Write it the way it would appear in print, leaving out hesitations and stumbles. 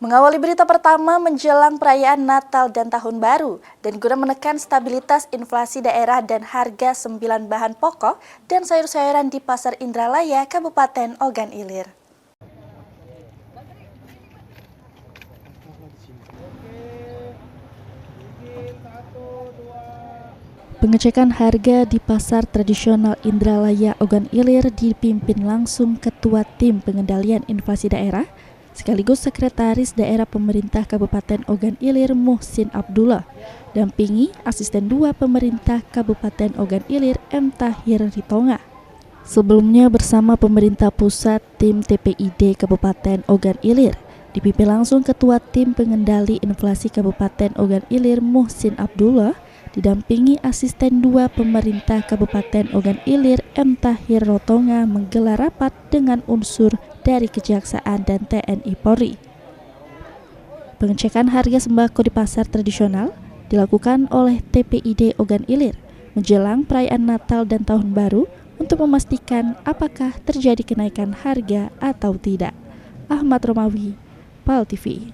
Mengawali berita pertama menjelang perayaan Natal dan Tahun Baru dan guna menekan stabilitas inflasi daerah dan harga 9 bahan pokok dan sayur-sayuran di Pasar Indralaya, Kabupaten Ogan Ilir. Pengecekan harga di pasar tradisional Indralaya Ogan Ilir dipimpin langsung Ketua Tim Pengendalian Inflasi Daerah sekaligus Sekretaris Daerah Pemerintah Kabupaten Ogan Ilir Muhsin Abdullah, dampingi Asisten 2 Pemerintah Kabupaten Ogan Ilir M. Tahir Ritonga. Sebelumnya bersama pemerintah pusat, tim TPID Kabupaten Ogan Ilir dipimpin langsung Ketua Tim Pengendali Inflasi Kabupaten Ogan Ilir Muhsin Abdullah, didampingi Asisten 2 Pemerintah Kabupaten Ogan Ilir M. Tahir Ritonga menggelar rapat dengan unsur dari Kejaksaan dan TNI Polri. Pengecekan harga sembako di pasar tradisional dilakukan oleh TPID Ogan Ilir menjelang perayaan Natal dan Tahun Baru untuk memastikan apakah terjadi kenaikan harga atau tidak. Ahmad Romawi, PAL TV.